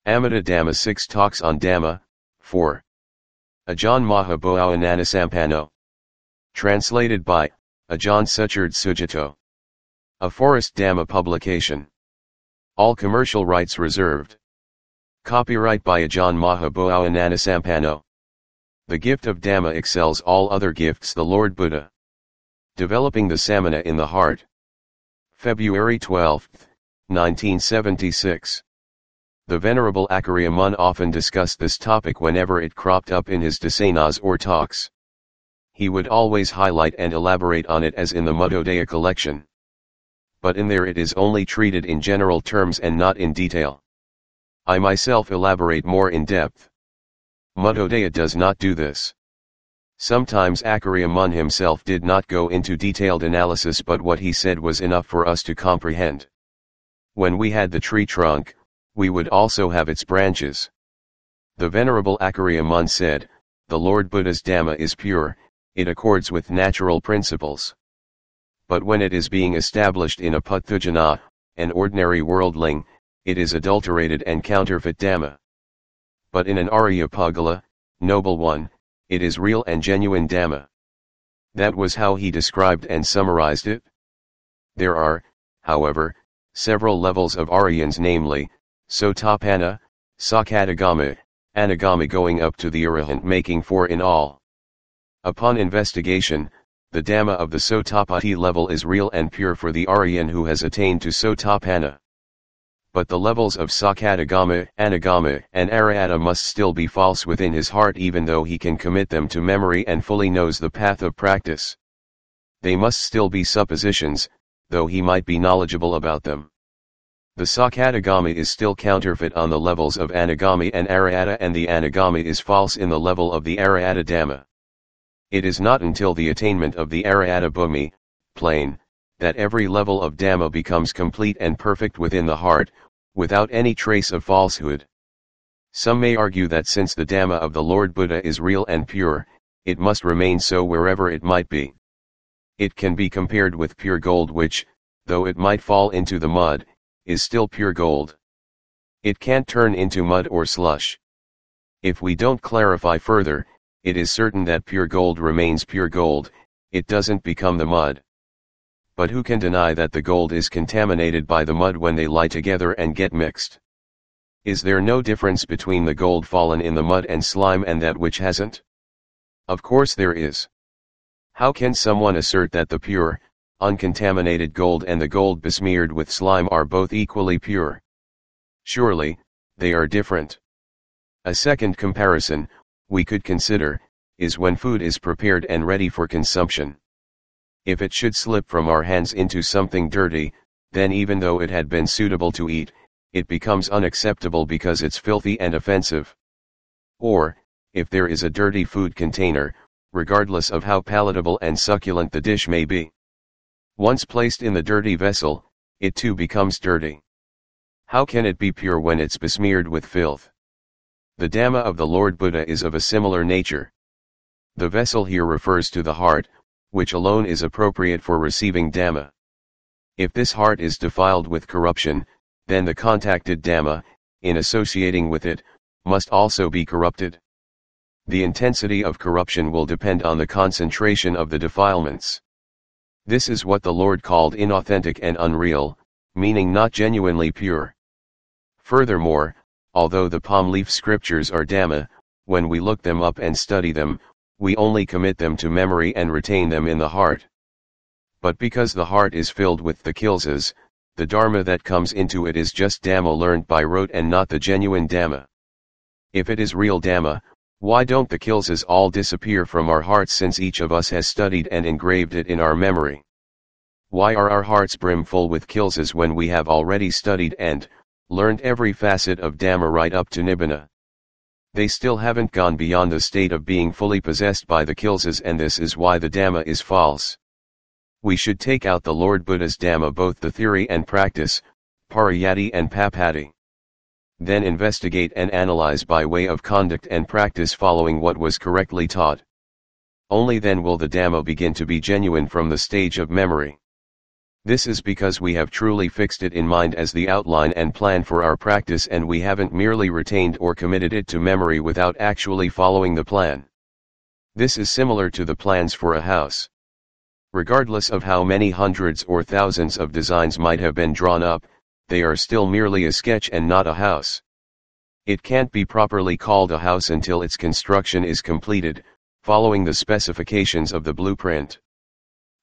Amata Dhamma 6 Talks on Dhamma, 4. Ajaan Mahã Boowa Ñanasampanno. Translated by, Ajaan Suchard Sujato. A Forest Dhamma publication. All commercial rights reserved. Copyright by Ajaan Mahã Boowa Ñanasampanno. The gift of Dhamma excels all other gifts. The Lord Buddha. Developing the Samana in the heart. February 12, 1976. The Venerable Ajaan Mahã often discussed this topic whenever it cropped up in his desanas or talks. He would always highlight and elaborate on it as in the Muddodaya collection. But in there it is only treated in general terms and not in detail. I myself elaborate more in depth. Muddodaya does not do this. Sometimes Ajaan Mahã himself did not go into detailed analysis, but what he said was enough for us to comprehend. When we had the tree trunk, we would also have its branches. The Venerable Ajaan Mahã said, the Lord Buddha's Dhamma is pure, it accords with natural principles. But when it is being established in a Puthujana, an ordinary worldling, it is adulterated and counterfeit Dhamma. But in an Arya Pugala, noble one, it is real and genuine Dhamma. That was how he described and summarized it. There are, however, several levels of Aryans, namely, Sotapanna, Sakadagama, Anagama, going up to the Arahant, making 4 in all. Upon investigation, the Dhamma of the Sotapatti level is real and pure for the Aryan who has attained to Sotapanna. But the levels of Sakadagama, Anagama, and Arahata must still be false within his heart, even though he can commit them to memory and fully knows the path of practice. They must still be suppositions, though he might be knowledgeable about them. The Sakadagama is still counterfeit on the levels of Anagami and Arahata, and the Anagami is false in the level of the Arahata Dhamma. It is not until the attainment of the Arahata Bhumi, plane, that every level of Dhamma becomes complete and perfect within the heart, without any trace of falsehood. Some may argue that since the Dhamma of the Lord Buddha is real and pure, it must remain so wherever it might be. It can be compared with pure gold, which, though it might fall into the mud, is still pure gold. It can't turn into mud or slush. If we don't clarify further, it is certain that pure gold remains pure gold, it doesn't become the mud. But who can deny that the gold is contaminated by the mud when they lie together and get mixed? Is there no difference between the gold fallen in the mud and slime and that which hasn't? Of course there is. How can someone assert that the pure, uncontaminated gold and the gold besmeared with slime are both equally pure? Surely, they are different. A second comparison, we could consider, is when food is prepared and ready for consumption. If it should slip from our hands into something dirty, then even though it had been suitable to eat, it becomes unacceptable because it's filthy and offensive. Or, if there is a dirty food container, regardless of how palatable and succulent the dish may be, once placed in the dirty vessel, it too becomes dirty. How can it be pure when it's besmeared with filth? The Dhamma of the Lord Buddha is of a similar nature. The vessel here refers to the heart, which alone is appropriate for receiving Dhamma. If this heart is defiled with corruption, then the contacted Dhamma, in associating with it, must also be corrupted. The intensity of corruption will depend on the concentration of the defilements. This is what the Lord called inauthentic and unreal, meaning not genuinely pure. Furthermore, although the palm leaf scriptures are Dhamma, when we look them up and study them, we only commit them to memory and retain them in the heart. But because the heart is filled with the kilsas, the Dharma that comes into it is just Dhamma learned by rote and not the genuine Dhamma. If it is real Dhamma, why don't the kilsas all disappear from our hearts, since each of us has studied and engraved it in our memory? Why are our hearts brimful with kilsas when we have already studied and learned every facet of Dhamma right up to Nibbana? They still haven't gone beyond the state of being fully possessed by the kilsas, and this is why the Dhamma is false. We should take out the Lord Buddha's Dhamma, both the theory and practice, pariyatti and papatti. Then investigate and analyze by way of conduct and practice following what was correctly taught. Only then will the Dhamma begin to be genuine from the stage of memory. This is because we have truly fixed it in mind as the outline and plan for our practice, and we haven't merely retained or committed it to memory without actually following the plan. This is similar to the plans for a house. Regardless of how many hundreds or thousands of designs might have been drawn up, they are still merely a sketch and not a house. It can't be properly called a house until its construction is completed, following the specifications of the blueprint.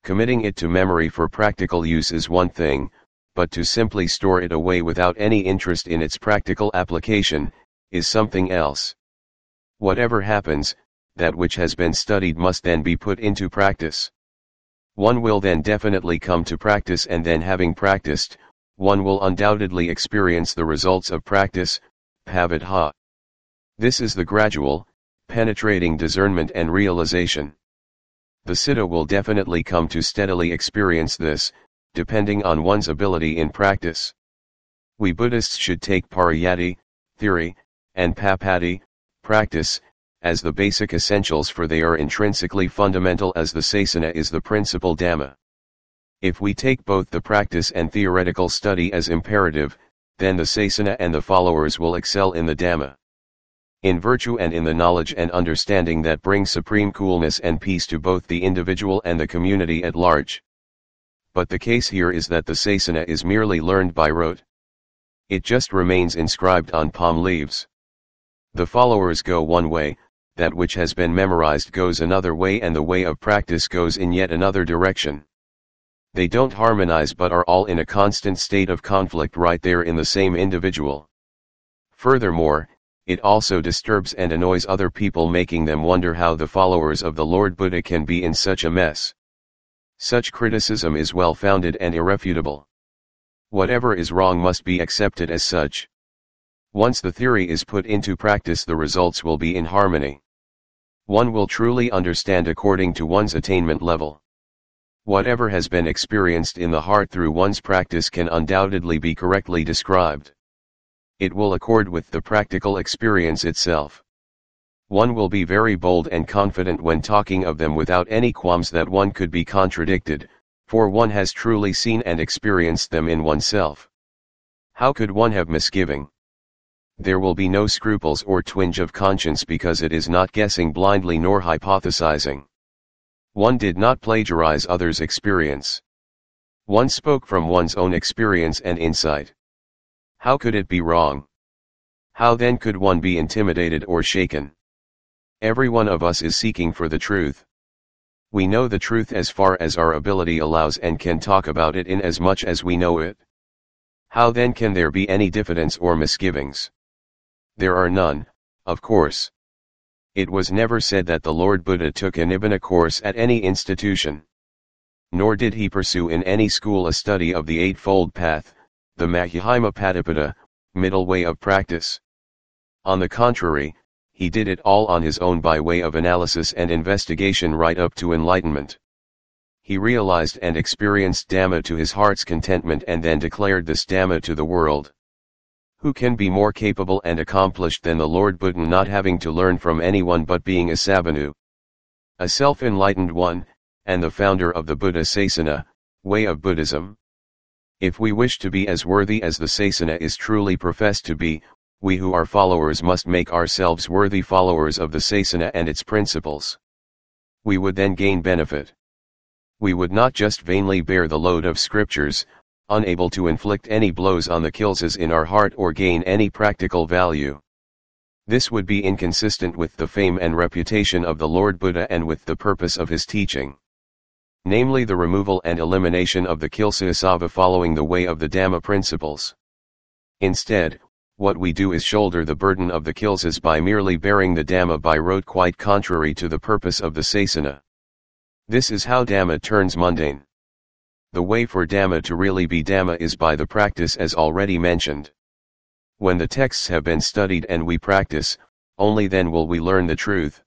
Committing it to memory for practical use is one thing, but to simply store it away without any interest in its practical application, is something else. Whatever happens, that which has been studied must then be put into practice. One will then definitely come to practice, and then having practiced, one will undoubtedly experience the results of practice, bhavat. This is the gradual, penetrating discernment and realization. The siddha will definitely come to steadily experience this, depending on one's ability in practice. We Buddhists should take pariyatti, theory, and papatti, practice, as the basic essentials, for they are intrinsically fundamental as the sasana is the principal Dhamma. If we take both the practice and theoretical study as imperative, then the sasana and the followers will excel in the Dhamma. In virtue and in the knowledge and understanding that bring supreme coolness and peace to both the individual and the community at large. But the case here is that the sasana is merely learned by rote. It just remains inscribed on palm leaves. The followers go one way, that which has been memorized goes another way, and the way of practice goes in yet another direction. They don't harmonize but are all in a constant state of conflict right there in the same individual. Furthermore, it also disturbs and annoys other people, making them wonder how the followers of the Lord Buddha can be in such a mess. Such criticism is well-founded and irrefutable. Whatever is wrong must be accepted as such. Once the theory is put into practice, the results will be in harmony. One will truly understand according to one's attainment level. Whatever has been experienced in the heart through one's practice can undoubtedly be correctly described. It will accord with the practical experience itself. One will be very bold and confident when talking of them without any qualms that one could be contradicted, for one has truly seen and experienced them in oneself. How could one have misgiving? There will be no scruples or twinge of conscience, because it is not guessing blindly nor hypothesizing. One did not plagiarize others' experience. One spoke from one's own experience and insight. How could it be wrong? How then could one be intimidated or shaken? Every one of us is seeking for the truth. We know the truth as far as our ability allows and can talk about it in as much as we know it. How then can there be any diffidence or misgivings? There are none, of course. It was never said that the Lord Buddha took a nibbana course at any institution. Nor did he pursue in any school a study of the Eightfold Path, the Majjhima Patipada, middle way of practice. On the contrary, he did it all on his own by way of analysis and investigation right up to enlightenment. He realized and experienced Dhamma to his heart's contentment and then declared this Dhamma to the world. Who can be more capable and accomplished than the Lord Buddha, not having to learn from anyone but being a Sabanu? A self-enlightened one, and the founder of the Buddha Sasana, way of Buddhism. If we wish to be as worthy as the Sasana is truly professed to be, we who are followers must make ourselves worthy followers of the Sasana and its principles. We would then gain benefit. We would not just vainly bear the load of scriptures, unable to inflict any blows on the kilsas in our heart or gain any practical value. This would be inconsistent with the fame and reputation of the Lord Buddha and with the purpose of his teaching. Namely, the removal and elimination of the kilsa asava following the way of the Dhamma principles. Instead, what we do is shoulder the burden of the kilsas by merely bearing the Dhamma by rote, quite contrary to the purpose of the Sasana. This is how Dhamma turns mundane. The way for Dhamma to really be Dhamma is by the practice as already mentioned. When the texts have been studied and we practice, only then will we learn the truth.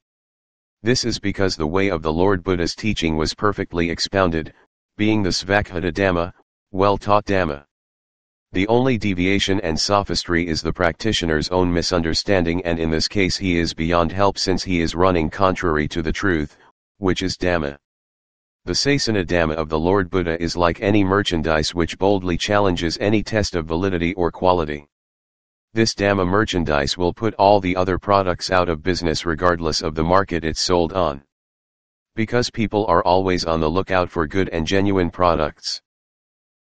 This is because the way of the Lord Buddha's teaching was perfectly expounded, being the Svakkhata Dhamma, well-taught Dhamma. The only deviation and sophistry is the practitioner's own misunderstanding, and in this case he is beyond help, since he is running contrary to the truth, which is Dhamma. The Sasana Dhamma of the Lord Buddha is like any merchandise which boldly challenges any test of validity or quality. This Dhamma merchandise will put all the other products out of business regardless of the market it's sold on. Because people are always on the lookout for good and genuine products.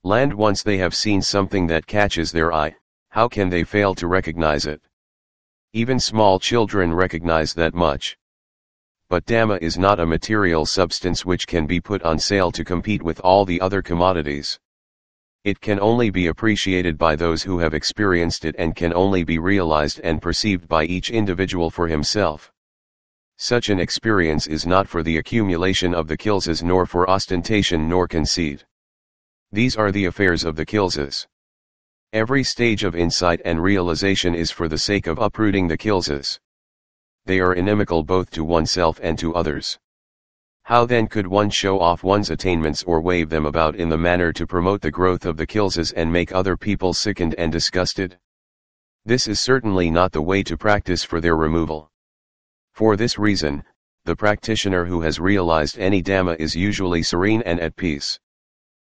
Once they have seen something that catches their eye, how can they fail to recognize it? Even small children recognize that much. But Dhamma is not a material substance which can be put on sale to compete with all the other commodities. It can only be appreciated by those who have experienced it and can only be realized and perceived by each individual for himself. Such an experience is not for the accumulation of the kilsas nor for ostentation nor conceit. These are the affairs of the kilsas. Every stage of insight and realization is for the sake of uprooting the kilsas. They are inimical both to oneself and to others. How then could one show off one's attainments or wave them about in the manner to promote the growth of the kilsas and make other people sickened and disgusted? This is certainly not the way to practice for their removal. For this reason, the practitioner who has realized any Dhamma is usually serene and at peace.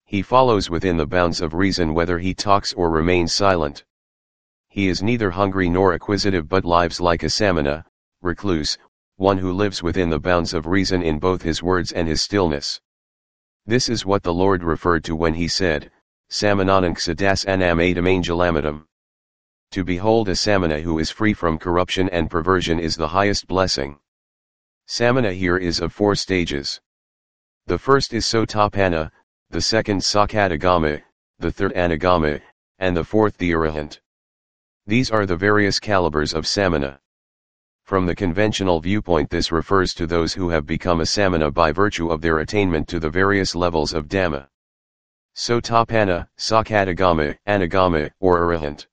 He follows within the bounds of reason whether he talks or remains silent. He is neither hungry nor acquisitive but lives like a Samana, recluse, one who lives within the bounds of reason in both his words and his stillness. This is what the Lord referred to when he said, Samananang sadas anam adamaingalamadam. To behold a Samana who is free from corruption and perversion is the highest blessing. Samana here is of 4 stages. The first is Sotapanna, the second Sakadagama, the third Anagama, and the fourth the Arahant. These are the various calibers of Samana. From the conventional viewpoint, this refers to those who have become a Samana by virtue of their attainment to the various levels of Dhamma. Sotapanna, Sakadagama, Anagama, or Arahant.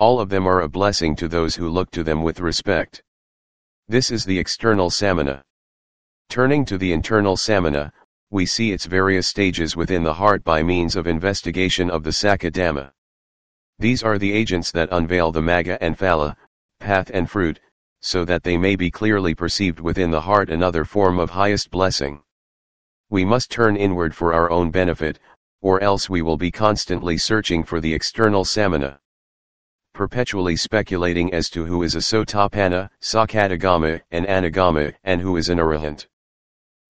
All of them are a blessing to those who look to them with respect. This is the external Samana. Turning to the internal Samana, we see its various stages within the heart by means of investigation of the Sakha Dhamma. These are the agents that unveil the Magga and Phala, path and fruit, so that they may be clearly perceived within the heart another form of highest blessing. We must turn inward for our own benefit, or else we will be constantly searching for the external Samana. Perpetually speculating as to who is a Sotapanna, Sakadagama, and Anagama, and who is an Arahant.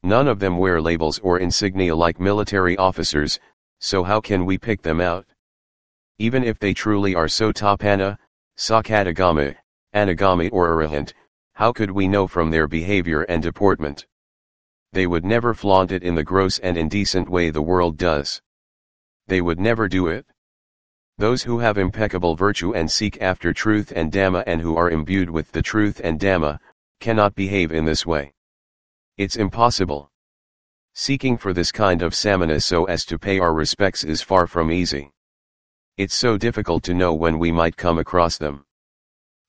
None of them wear labels or insignia like military officers, so how can we pick them out? Even if they truly are Sotapanna, Sakadagama, Anagami or Arahant, how could we know from their behavior and deportment? They would never flaunt it in the gross and indecent way the world does. They would never do it. Those who have impeccable virtue and seek after truth and Dhamma and who are imbued with the truth and Dhamma, cannot behave in this way. It's impossible. Seeking for this kind of samana so as to pay our respects is far from easy. It's so difficult to know when we might come across them.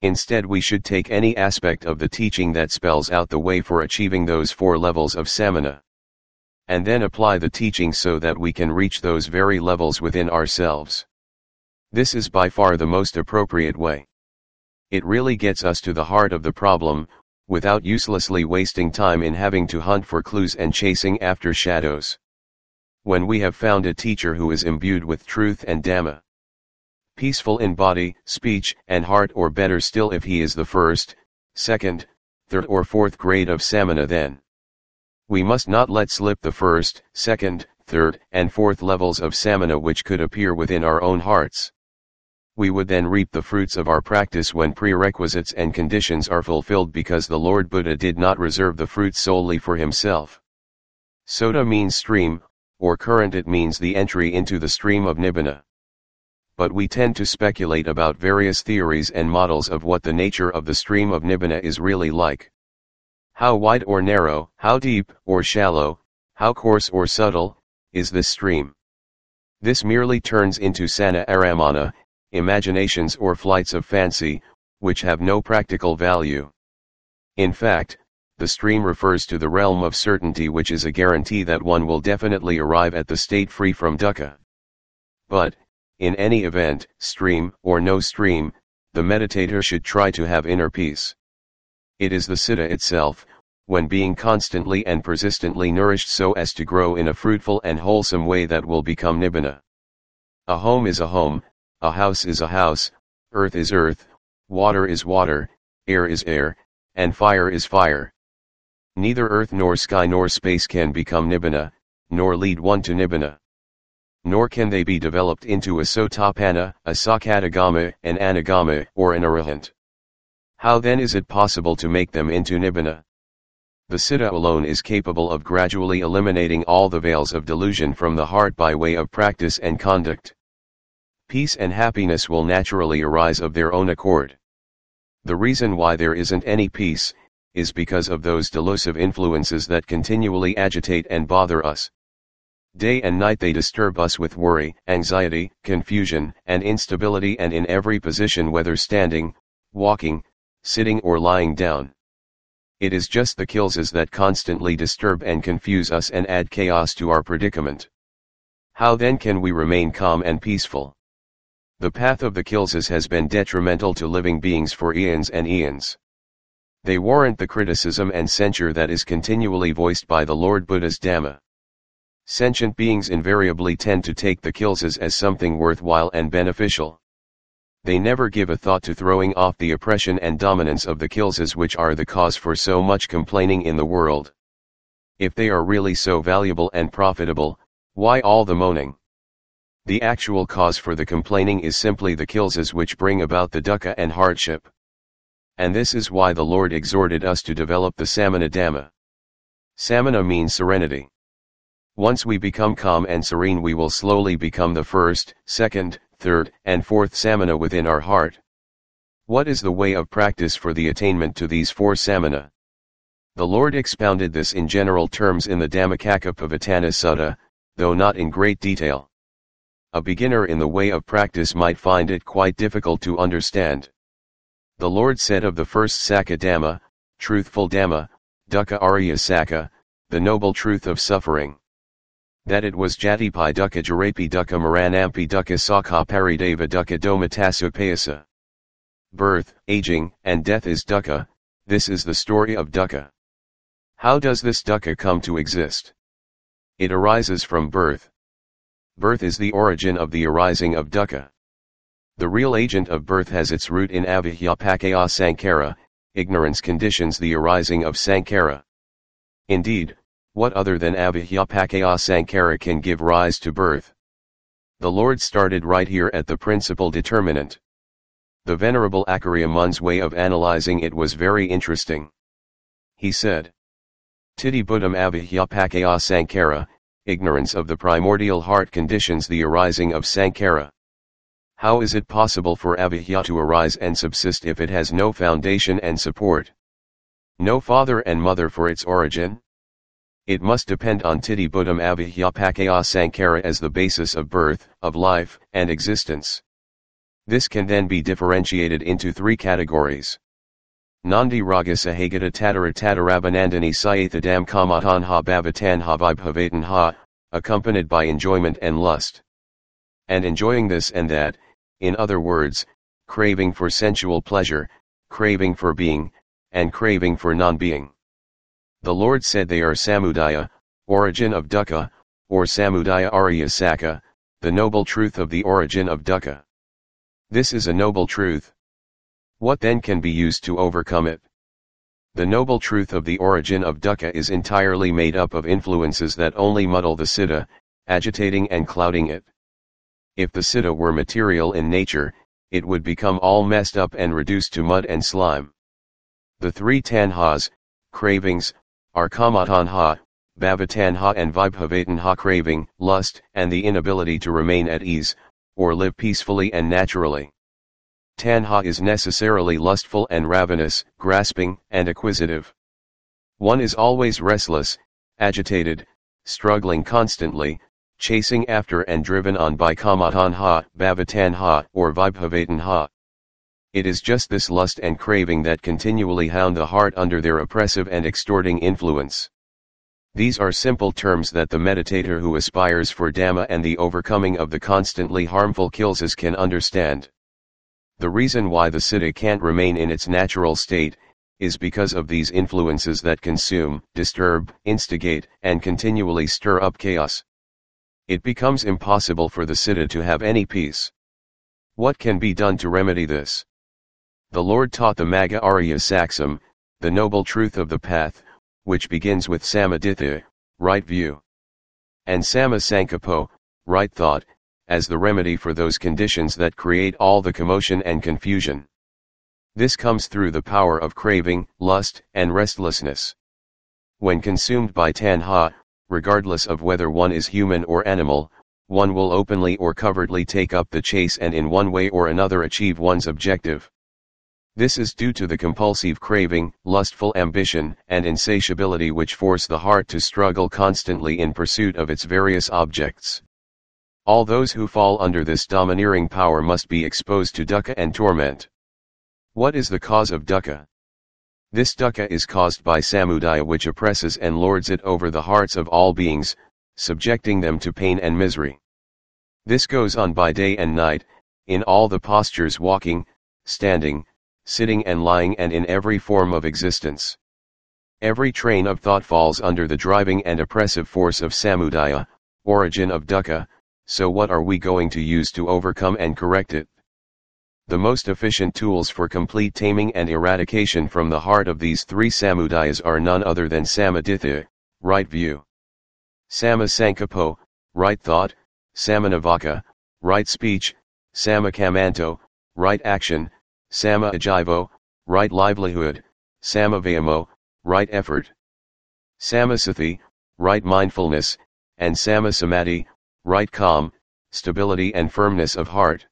Instead, we should take any aspect of the teaching that spells out the way for achieving those 4 levels of samana. And then apply the teaching so that we can reach those very levels within ourselves. This is by far the most appropriate way. It really gets us to the heart of the problem, without uselessly wasting time in having to hunt for clues and chasing after shadows. When we have found a teacher who is imbued with truth and Dhamma, peaceful in body, speech, and heart, or better still if he is the first, second, third or fourth grade of samana, then we must not let slip the first, second, third, and fourth levels of samana which could appear within our own hearts. We would then reap the fruits of our practice when prerequisites and conditions are fulfilled, because the Lord Buddha did not reserve the fruits solely for himself. Sota means stream, or current. It means the entry into the stream of Nibbana. But we tend to speculate about various theories and models of what the nature of the stream of Nibbana is really like. How wide or narrow, how deep or shallow, how coarse or subtle, is this stream? This merely turns into sana aramana, imaginations or flights of fancy, which have no practical value. In fact, the stream refers to the realm of certainty, which is a guarantee that one will definitely arrive at the state free from dukkha. But, in any event, stream or no stream, the meditator should try to have inner peace. It is the citta itself, when being constantly and persistently nourished so as to grow in a fruitful and wholesome way that will become nibbana. A home is a home, a house is a house, earth is earth, water is water, air is air, and fire is fire. Neither earth nor sky nor space can become nibbana, nor lead one to nibbana. Nor can they be developed into a sotapanna, a sakadagama, an anagama, or an arahant. How then is it possible to make them into nibbana? The Siddha alone is capable of gradually eliminating all the veils of delusion from the heart by way of practice and conduct. Peace and happiness will naturally arise of their own accord. The reason why there isn't any peace, is because of those delusive influences that continually agitate and bother us. Day and night they disturb us with worry, anxiety, confusion, and instability, and in every position, whether standing, walking, sitting or lying down. It is just the kilsas that constantly disturb and confuse us and add chaos to our predicament. How then can we remain calm and peaceful? The path of the kilsas has been detrimental to living beings for eons and eons. They warrant the criticism and censure that is continually voiced by the Lord Buddha's Dhamma. Sentient beings invariably tend to take the kilsas as something worthwhile and beneficial. They never give a thought to throwing off the oppression and dominance of the kilsas, which are the cause for so much complaining in the world. If they are really so valuable and profitable, why all the moaning? The actual cause for the complaining is simply the kilsas which bring about the dukkha and hardship. And this is why the Lord exhorted us to develop the Samana Dhamma. Samana means serenity. Once we become calm and serene, we will slowly become the first, second, third, and fourth samana within our heart. What is the way of practice for the attainment to these four samana? The Lord expounded this in general terms in the Dhammacakkappavattana Sutta, though not in great detail. A beginner in the way of practice might find it quite difficult to understand. The Lord said of the first Sakka Dhamma, truthful Dhamma, dukkha ariya sakka, the noble truth of suffering, that it was jatipi dukkha jarapi dukkha maranampi dukkha sakha parideva dukkha domatasupayasa. Birth, aging, and death is dukkha. This is the story of dukkha. How does this dukkha come to exist? It arises from birth. Birth is the origin of the arising of dukkha. The real agent of birth has its root in avijjapakaya sankhara, ignorance conditions the arising of sankhara. Indeed, what other than avijjapakaya sankhara can give rise to birth? The Lord started right here at the principal determinant. The Venerable Acharya Mun's way of analyzing it was very interesting. He said, Titi buddham avijjapakaya sankhara, ignorance of the primordial heart conditions the arising of sankhara. How is it possible for avijja to arise and subsist if it has no foundation and support? No father and mother for its origin? It must depend on Titi buddham avijjapakaya sankhara as the basis of birth, of life, and existence. This can then be differentiated into three categories. Nandi raga sahagata tatara tatarabhanandani sayathadam kamatanha bhavatanha vibhavatanha, accompanied by enjoyment and lust. And enjoying this and that, in other words, craving for sensual pleasure, craving for being, and craving for non-being. The Lord said they are samudaya, origin of dukkha, or samudaya ariya sakka, the noble truth of the origin of dukkha. This is a noble truth. What then can be used to overcome it? The noble truth of the origin of dukkha is entirely made up of influences that only muddle the siddha, agitating and clouding it. If the siddha were material in nature, it would become all messed up and reduced to mud and slime. The three tanhas, cravings, are kamatanha, bhavatanha and vibhavatanha, craving, lust, and the inability to remain at ease, or live peacefully and naturally. Tanha is necessarily lustful and ravenous, grasping, and acquisitive. One is always restless, agitated, struggling constantly, chasing after and driven on by kamatanha, bhavatanha, or vibhavatanha. It is just this lust and craving that continually hound the heart under their oppressive and extorting influence. These are simple terms that the meditator who aspires for Dhamma and the overcoming of the constantly harmful kilsas can understand. The reason why the siddha can't remain in its natural state, is because of these influences that consume, disturb, instigate, and continually stir up chaos. It becomes impossible for the Siddha to have any peace. What can be done to remedy this? The Lord taught the Magga Arya Saksam, the noble truth of the path, which begins with Samaditya, right view, and Sama Sankapo, right thought, as the remedy for those conditions that create all the commotion and confusion. This comes through the power of craving, lust, and restlessness. When consumed by tanha, regardless of whether one is human or animal, one will openly or covertly take up the chase and in one way or another achieve one's objective. This is due to the compulsive craving, lustful ambition, and insatiability which force the heart to struggle constantly in pursuit of its various objects. All those who fall under this domineering power must be exposed to dukkha and torment. What is the cause of dukkha? This dukkha is caused by samudaya, which oppresses and lords it over the hearts of all beings, subjecting them to pain and misery. This goes on by day and night, in all the postures, walking, standing, sitting and lying, and in every form of existence. Every train of thought falls under the driving and oppressive force of samudaya, origin of dukkha. So what are we going to use to overcome and correct it? The most efficient tools for complete taming and eradication from the heart of these three samudayas are none other than samaditya, right view, sama sankapo, right thought, samanavaka, right speech, samakamanto, right action, sama ajivo, right livelihood, samavayamo, right effort, samasathi, right mindfulness, and samasamadhi, right calm, stability and firmness of heart.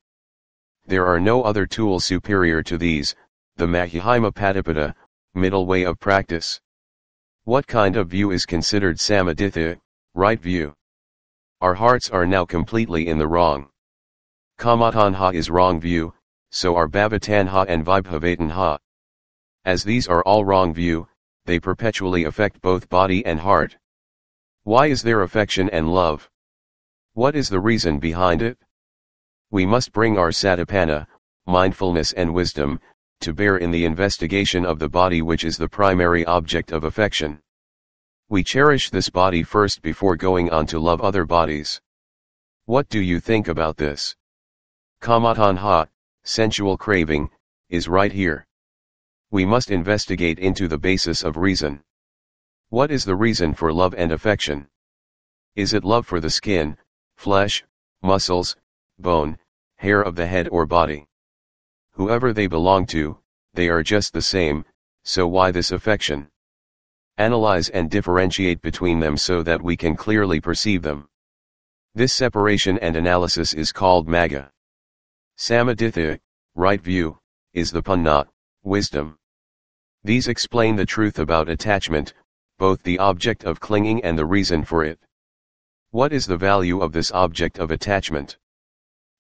There are no other tools superior to these, the Mahihima Patipada, middle way of practice. What kind of view is considered samaditya, right view? Our hearts are now completely in the wrong. Kamatanha is wrong view, so are bhavatanha and vibhavatanha. As these are all wrong view, they perpetually affect both body and heart. Why is there affection and love? What is the reason behind it? We must bring our satipana, mindfulness and wisdom, to bear in the investigation of the body, which is the primary object of affection. We cherish this body first before going on to love other bodies. What do you think about this? Kamatanha, sensual craving, is right here. We must investigate into the basis of reason. What is the reason for love and affection? Is it love for the skin, flesh, muscles, bone, hair of the head or body? Whoever they belong to, they are just the same, so why this affection? Analyze and differentiate between them so that we can clearly perceive them. This separation and analysis is called magga. Samaditya, right view, is the panna, wisdom. These explain the truth about attachment, both the object of clinging and the reason for it. What is the value of this object of attachment?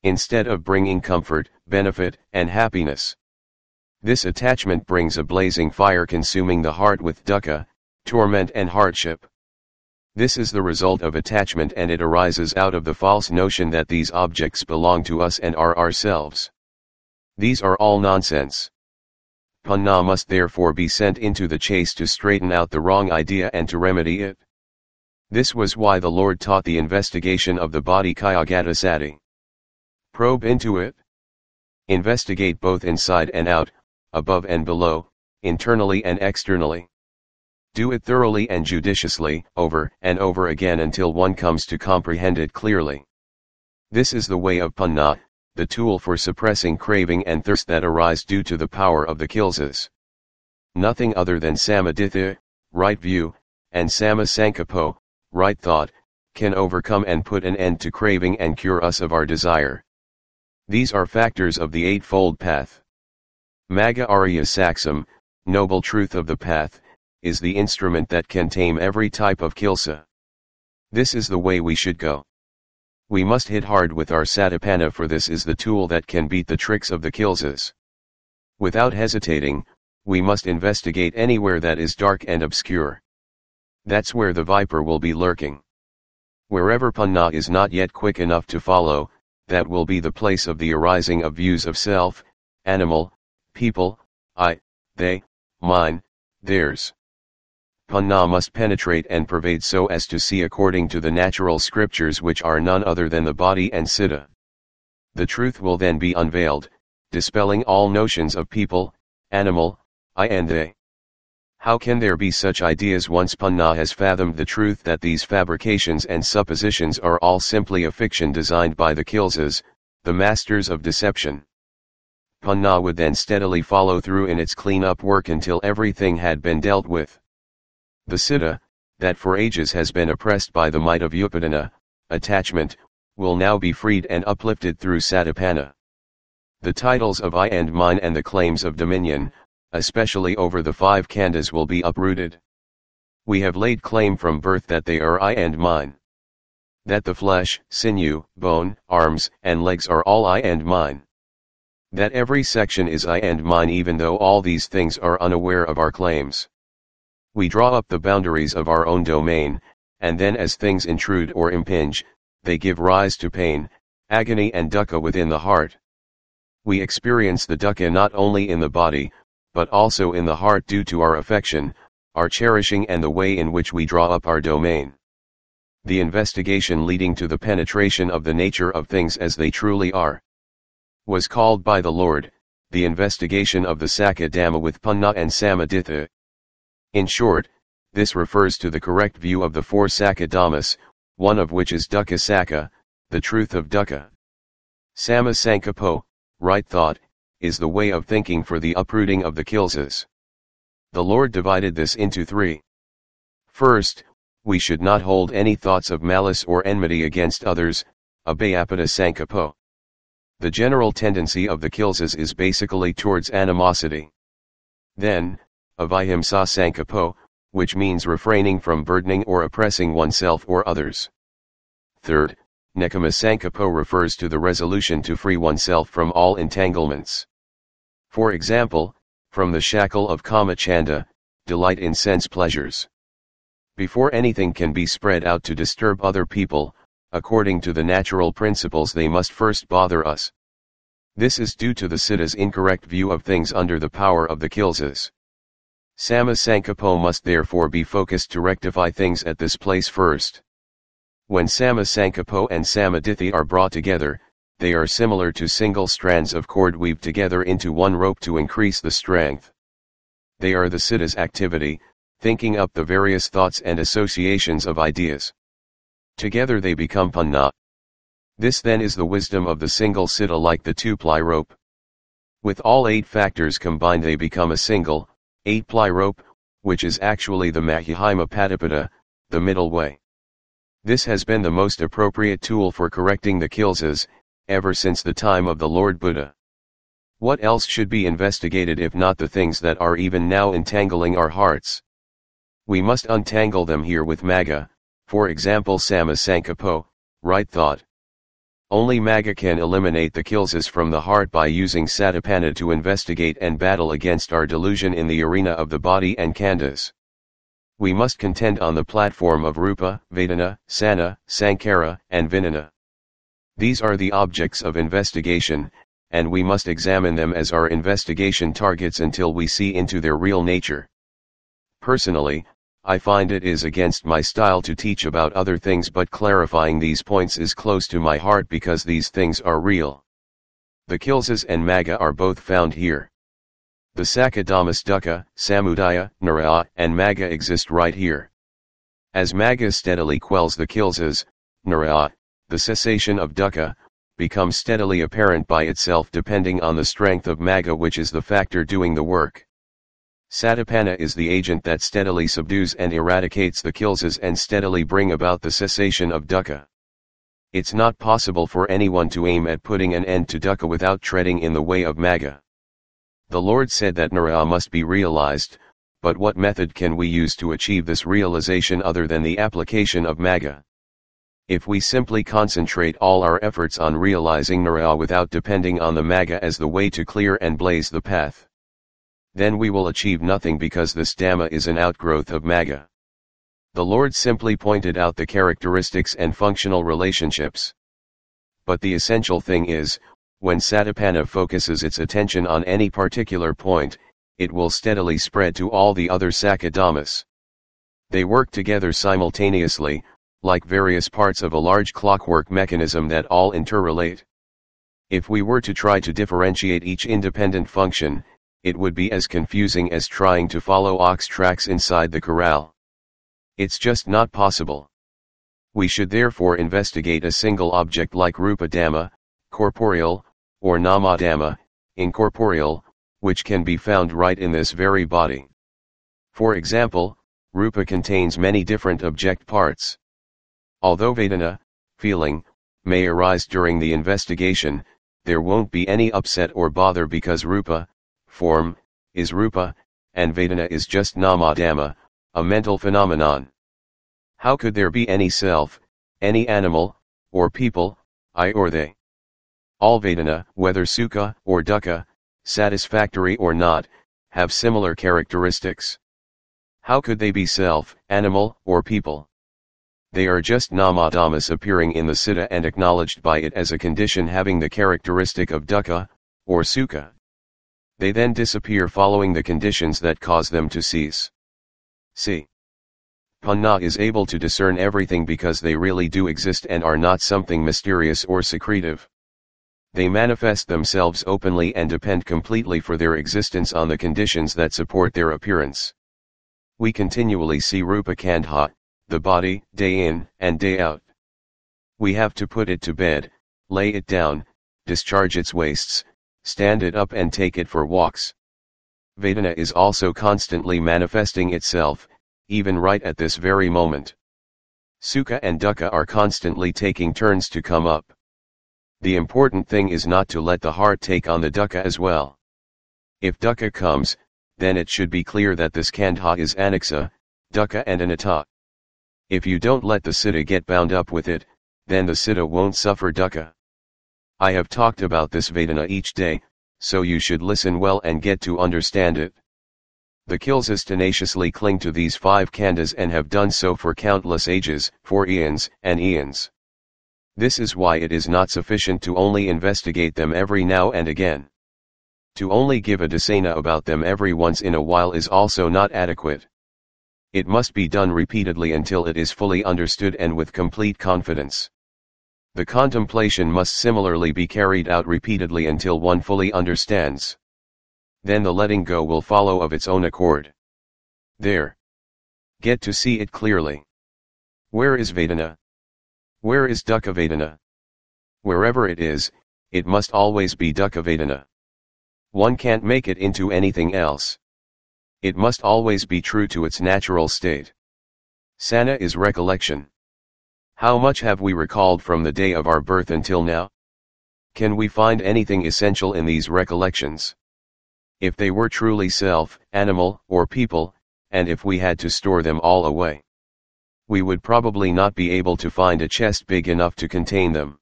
Instead of bringing comfort, benefit, and happiness, this attachment brings a blazing fire consuming the heart with dukkha, torment and hardship. This is the result of attachment, and it arises out of the false notion that these objects belong to us and are ourselves. These are all nonsense. Panna must therefore be sent into the chase to straighten out the wrong idea and to remedy it. This was why the Lord taught the investigation of the body Kayagata Sati. Probe into it. Investigate both inside and out, above and below, internally and externally. Do it thoroughly and judiciously, over and over again until one comes to comprehend it clearly. This is the way of panna, the tool for suppressing craving and thirst that arise due to the power of the kilsas. Nothing other than samaditya, right view, and sama sankapo, right thought, can overcome and put an end to craving and cure us of our desire. These are factors of the Eightfold Path. Magga Arya Saksam, noble truth of the path, is the instrument that can tame every type of kilsa. This is the way we should go. We must hit hard with our satipana, for this is the tool that can beat the tricks of the kilsas. Without hesitating, we must investigate anywhere that is dark and obscure. That's where the viper will be lurking. Wherever panna is not yet quick enough to follow, that will be the place of the arising of views of self, animal, people, I, they, mine, theirs. Panna must penetrate and pervade so as to see according to the natural scriptures, which are none other than the body and citta. The truth will then be unveiled, dispelling all notions of people, animal, I and they. How can there be such ideas once Panna has fathomed the truth that these fabrications and suppositions are all simply a fiction designed by the Kilsas, the masters of deception? Panna would then steadily follow through in its clean-up work until everything had been dealt with. The citta, that for ages has been oppressed by the might of upadana, attachment, will now be freed and uplifted through satipana. The titles of I and mine and the claims of dominion, especially over the 5 khandhas, will be uprooted. We have laid claim from birth that they are I and mine. That the flesh, sinew, bone, arms, and legs are all I and mine. That every section is I and mine, even though all these things are unaware of our claims. We draw up the boundaries of our own domain, and then as things intrude or impinge, they give rise to pain, agony and dukkha within the heart. We experience the dukkha not only in the body, but also in the heart due to our affection, our cherishing and the way in which we draw up our domain. The investigation leading to the penetration of the nature of things as they truly are was called by the Lord, the investigation of the Sakha Dhamma with Panna and Samaditha. In short, this refers to the correct view of the 4 Sakha Dhammas, one of which is Dukkha Sakha, the truth of dukkha. Samma Sankappo, right thought, is the way of thinking for the uprooting of the Kilsas. The Lord divided this into 3. First, we should not hold any thoughts of malice or enmity against others, abhayapata Sankappo. The general tendency of the Kilsas is basically towards animosity. Then, avihimsa Sankappo, which means refraining from burdening or oppressing oneself or others. Third, Nekama Sankappo refers to the resolution to free oneself from all entanglements. For example, from the shackle of kama chanda, delight in sense pleasures. Before anything can be spread out to disturb other people, according to the natural principles they must first bother us. This is due to the Siddha's incorrect view of things under the power of the Kilsas. Samma Sankappo must therefore be focused to rectify things at this place first. When Samma Sankappo and Samaditthi are brought together, they are similar to single strands of cord weaved together into one rope to increase the strength. They are the Siddha's activity, thinking up the various thoughts and associations of ideas. Together they become Panna. This then is the wisdom of the single Siddha, like the 2-ply rope. With all 8 factors combined they become a single, 8-ply rope, which is actually the Mahihima Patipada, the middle way. This has been the most appropriate tool for correcting the Kilsas, ever since the time of the Lord Buddha. What else should be investigated if not the things that are even now entangling our hearts? We must untangle them here with Magga, for example Samma Sankappo, right thought. Only Magga can eliminate the Kilsas from the heart by using Satipana to investigate and battle against our delusion in the arena of the body and khandhas. We must contend on the platform of Rupa, Vedana, Sana, Sankhara, and Vinana. These are the objects of investigation, and we must examine them as our investigation targets until we see into their real nature. Personally, I find it is against my style to teach about other things, but clarifying these points is close to my heart because these things are real. The Kilsas and Magga are both found here. The Sakha Dhammas dukkha, samudaya, niraya, and Magga exist right here. As Magga steadily quells the Kilsas, niraya, the cessation of dukkha, becomes steadily apparent by itself depending on the strength of Magga, which is the factor doing the work. Satipana is the agent that steadily subdues and eradicates the Kilsas and steadily bring about the cessation of dukkha. It's not possible for anyone to aim at putting an end to dukkha without treading in the way of Magga. The Lord said that niraya must be realized, but what method can we use to achieve this realization other than the application of Magga? If we simply concentrate all our efforts on realizing niraya without depending on the Magga as the way to clear and blaze the path, then we will achieve nothing, because this Dhamma is an outgrowth of Magga. The Lord simply pointed out the characteristics and functional relationships. But the essential thing is, when Satipana focuses its attention on any particular point, it will steadily spread to all the other Sakha Dhammas. They work together simultaneously, like various parts of a large clockwork mechanism that all interrelate. If we were to try to differentiate each independent function, it would be as confusing as trying to follow ox tracks inside the corral. It's just not possible. We should therefore investigate a single object like Rupa Dhamma, corporeal, or Nama Dhamma, incorporeal, which can be found right in this very body. For example, Rupa contains many different object parts. Although Vedana, feeling, may arise during the investigation, there won't be any upset or bother because Rupa, form, is Rupa, and Vedana is just Nama Dhamma, a mental phenomenon. How could there be any self, any animal, or people, I or they? All Vedana, whether Sukha or Dukkha, satisfactory or not, have similar characteristics. How could they be self, animal, or people? They are just Nama Dhammas appearing in the Citta and acknowledged by it as a condition having the characteristic of Dukkha, or Sukha. They then disappear following the conditions that cause them to cease. See. Panna is able to discern everything because they really do exist and are not something mysterious or secretive. They manifest themselves openly and depend completely for their existence on the conditions that support their appearance. We continually see Rupa Kandha, the body, day in and day out. We have to put it to bed, lay it down, discharge its wastes, stand it up and take it for walks. Vedana is also constantly manifesting itself, even right at this very moment. Sukha and Dukkha are constantly taking turns to come up. The important thing is not to let the heart take on the Dukkha as well. If Dukkha comes, then it should be clear that this Kandha is Aniksa, Dukkha and Anatta. If you don't let the Citta get bound up with it, then the Citta won't suffer Dukkha. I have talked about this Vedana each day, so you should listen well and get to understand it. The Kilsas tenaciously cling to these 5 khandhas and have done so for countless ages, for eons and eons. This is why it is not sufficient to only investigate them every now and again. To only give a dasena about them every once in a while is also not adequate. It must be done repeatedly until it is fully understood and with complete confidence. The contemplation must similarly be carried out repeatedly until one fully understands. Then the letting go will follow of its own accord. There. Get to see it clearly. Where is Vedana? Where is Dukkha Vedana? Wherever it is, it must always be Dukkha Vedana. One can't make it into anything else. It must always be true to its natural state. Sana is recollection. How much have we recalled from the day of our birth until now? Can we find anything essential in these recollections? If they were truly self, animal, or people, and if we had to store them all away, we would probably not be able to find a chest big enough to contain them.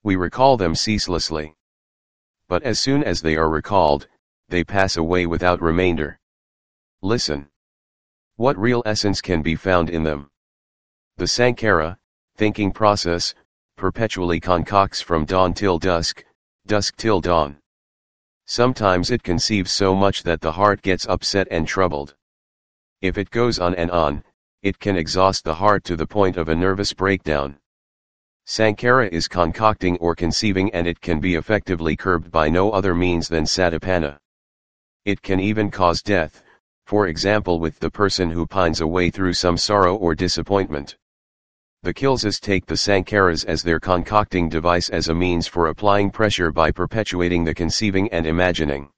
We recall them ceaselessly. But as soon as they are recalled, they pass away without remainder. Listen. What real essence can be found in them? The Sankhara, thinking process, perpetually concocts from dawn till dusk, dusk till dawn. Sometimes it conceives so much that the heart gets upset and troubled. If it goes on and on, it can exhaust the heart to the point of a nervous breakdown. Sankhara is concocting or conceiving and it can be effectively curbed by no other means than Satipana. It can even cause death, for example with the person who pines away through some sorrow or disappointment. The Kilsas take the Sankharas as their concocting device as a means for applying pressure by perpetuating the conceiving and imagining.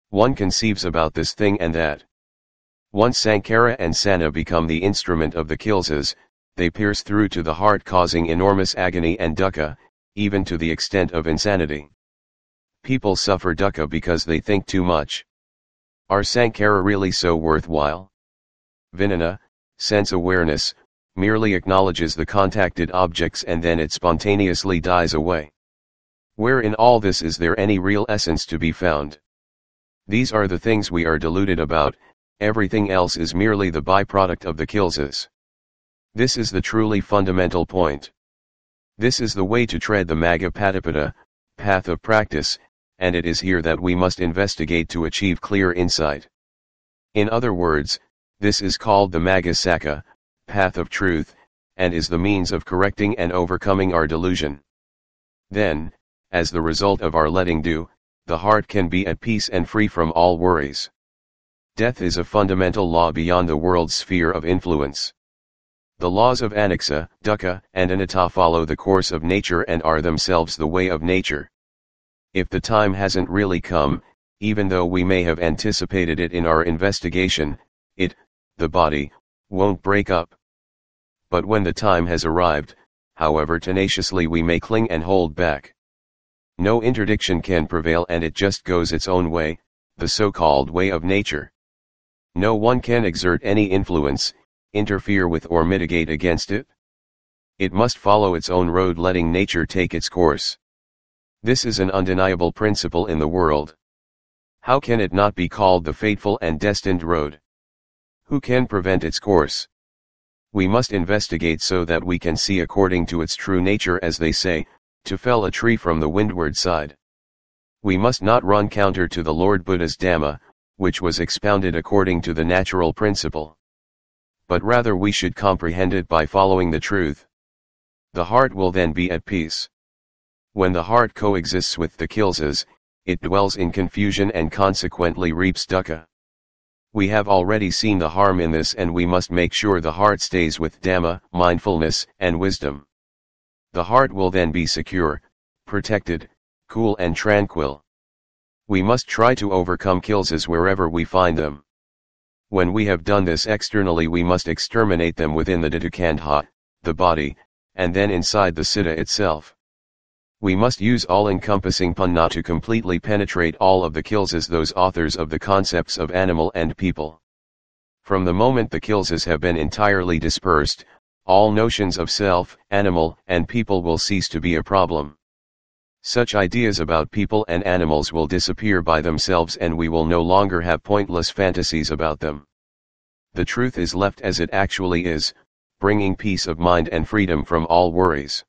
One conceives about this thing and that. Once Sankhara and Sana become the instrument of the Kilsas, they pierce through to the heart causing enormous agony and dukkha, even to the extent of insanity. People suffer dukkha because they think too much. Are Sankhara really so worthwhile? Vinana, sense awareness, merely acknowledges the contacted objects and then it spontaneously dies away. Where in all this is there any real essence to be found? These are the things we are deluded about, everything else is merely the byproduct of the Kilsas. This is the truly fundamental point. This is the way to tread the Magga Patipada, path of practice, and it is here that we must investigate to achieve clear insight. In other words, this is called the Magga Sakka, path of truth, and is the means of correcting and overcoming our delusion. Then, as the result of our letting do, the heart can be at peace and free from all worries. Death is a fundamental law beyond the world's sphere of influence. The laws of anicca, dukkha, and anatta follow the course of nature and are themselves the way of nature. If the time hasn't really come, even though we may have anticipated it in our investigation, it, the body, won't break up. But when the time has arrived, however tenaciously we may cling and hold back, no interdiction can prevail and it just goes its own way, the so-called way of nature. No one can exert any influence, interfere with or mitigate against it. It must follow its own road, letting nature take its course. This is an undeniable principle in the world. How can it not be called the fateful and destined road? Who can prevent its course? We must investigate so that we can see according to its true nature, as they say, to fell a tree from the windward side. We must not run counter to the Lord Buddha's Dhamma, which was expounded according to the natural principle. But rather we should comprehend it by following the truth. The heart will then be at peace. When the heart coexists with the kilesas, it dwells in confusion and consequently reaps dukkha. We have already seen the harm in this, and we must make sure the heart stays with Dhamma, mindfulness, and wisdom. The heart will then be secure, protected, cool and tranquil. We must try to overcome kilesas wherever we find them. When we have done this externally, we must exterminate them within the Ditthikandha, the body, and then inside the Citta itself. We must use all-encompassing panna to completely penetrate all of the kilesas, those authors of the concepts of animal and people. From the moment the kilesas have been entirely dispersed, all notions of self, animal, and people will cease to be a problem. Such ideas about people and animals will disappear by themselves, and we will no longer have pointless fantasies about them. The truth is left as it actually is, bringing peace of mind and freedom from all worries.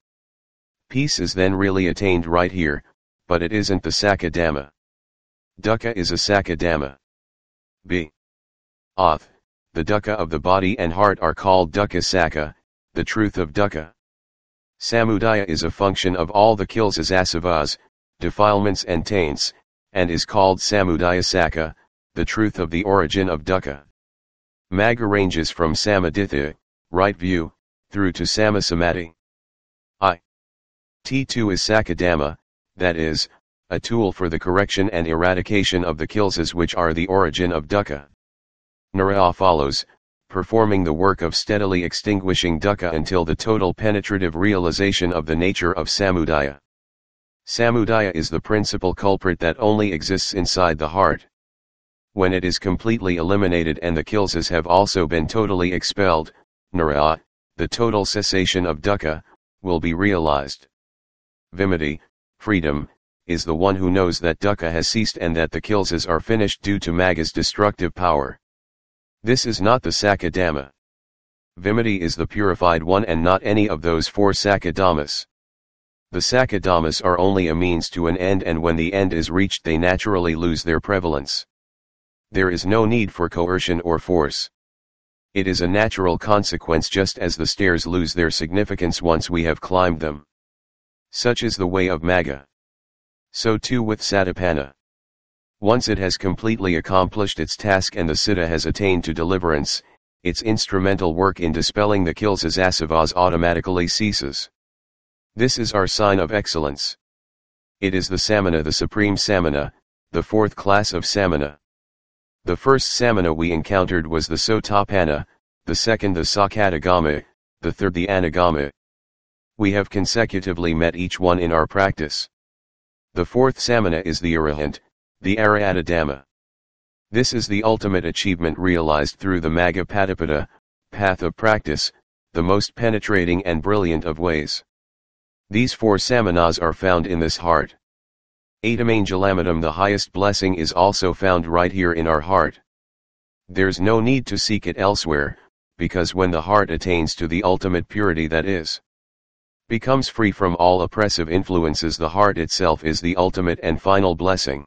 Peace is then really attained right here, but it isn't the Sakka Dhamma. Dukkha is a Sakka Dhamma. B. Auth. The dukkha of the body and heart are called dukkha sakka, the truth of dukkha. Samudaya is a function of all the kilesas, asavas, defilements and taints, and is called samudaya sakka, the truth of the origin of dukkha. Magga ranges from samaditya, right view, through to samasamadhi. T2 is Sakka Dhamma, that is, a tool for the correction and eradication of the kilesas which are the origin of dukkha. Nara follows, performing the work of steadily extinguishing dukkha until the total penetrative realization of the nature of samudaya. Samudaya is the principal culprit that only exists inside the heart. When it is completely eliminated and the kilesas have also been totally expelled, nara, the total cessation of dukkha, will be realized. Vimutti, freedom, is the one who knows that dukkha has ceased and that the kilesas are finished due to Magga's destructive power. This is not the Sakka Dhamma. Vimutti is the purified one and not any of those four Sakka Dhammas. The Sakka Dhammas are only a means to an end, and when the end is reached they naturally lose their prevalence. There is no need for coercion or force. It is a natural consequence, just as the stairs lose their significance once we have climbed them. Such is the way of Magga. So too with Satipana. Once it has completely accomplished its task and the Citta has attained to deliverance, its instrumental work in dispelling the kilesas asavas automatically ceases. This is our sign of excellence. It is the Samana, the supreme Samana, the fourth class of Samana. The first Samana we encountered was the Sotapanna, the second the Sakadagama, the third the Anagama. We have consecutively met each one in our practice. The fourth Samana is the Arahant, the Arahata Dhamma. This is the ultimate achievement realized through the Magga Patipada, path of practice, the most penetrating and brilliant of ways. These four Samanas are found in this heart. Atamangalamidam, the highest blessing, is also found right here in our heart. There's no need to seek it elsewhere, because when the heart attains to the ultimate purity, that is becomes free from all oppressive influences. The heart itself is the ultimate and final blessing.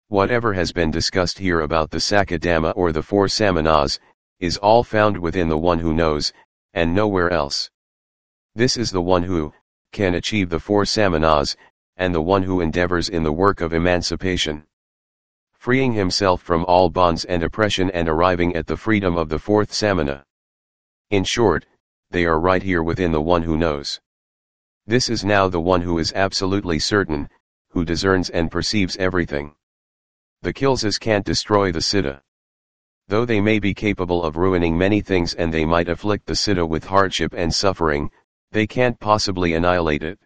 Whatever has been discussed here about the Sakha Dhamma or the four Samanas, is all found within the one who knows, and nowhere else. This is the one who can achieve the four Samanas, and the one who endeavors in the work of emancipation, freeing himself from all bonds and oppression and arriving at the freedom of the fourth Samana. In short, they are right here within the one who knows. This is now the one who is absolutely certain, who discerns and perceives everything. The Kilsas can't destroy the Siddha. Though they may be capable of ruining many things and they might afflict the Siddha with hardship and suffering, they can't possibly annihilate it.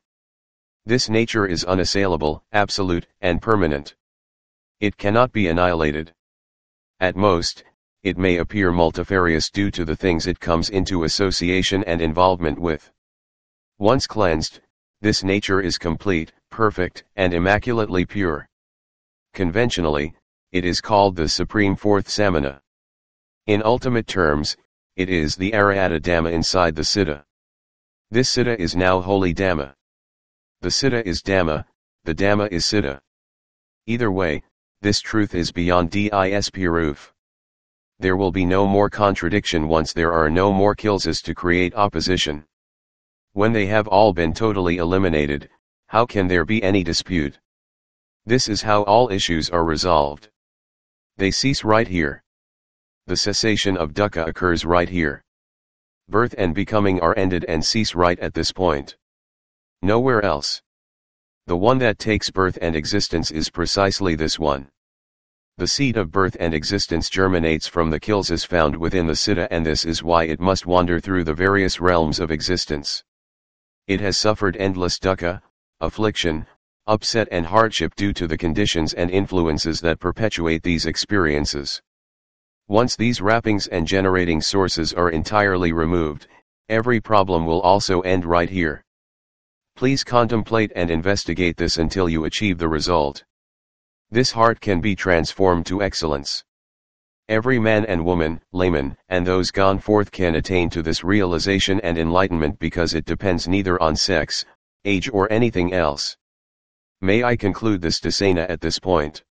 This nature is unassailable, absolute, and permanent. It cannot be annihilated. At most, it may appear multifarious due to the things it comes into association and involvement with. Once cleansed, this nature is complete, perfect, and immaculately pure. Conventionally, it is called the Supreme Fourth Samana. In ultimate terms, it is the Arahata Dhamma inside the Siddha. This Siddha is now holy Dhamma. The Siddha is Dhamma, the Dhamma is Siddha. Either way, this truth is beyond disproof. There will be no more contradiction once there are no more Kilsas to create opposition. When they have all been totally eliminated, how can there be any dispute? This is how all issues are resolved. They cease right here. The cessation of dukkha occurs right here. Birth and becoming are ended and cease right at this point. Nowhere else. The one that takes birth and existence is precisely this one. The seed of birth and existence germinates from the Kilsas found within the Siddha, and this is why it must wander through the various realms of existence. It has suffered endless dukkha, affliction, upset and hardship due to the conditions and influences that perpetuate these experiences. Once these wrappings and generating sources are entirely removed, every problem will also end right here. Please contemplate and investigate this until you achieve the result. This heart can be transformed to excellence. Every man and woman, layman, and those gone forth can attain to this realization and enlightenment because it depends neither on sex, age or anything else. May I conclude this Dasena at this point.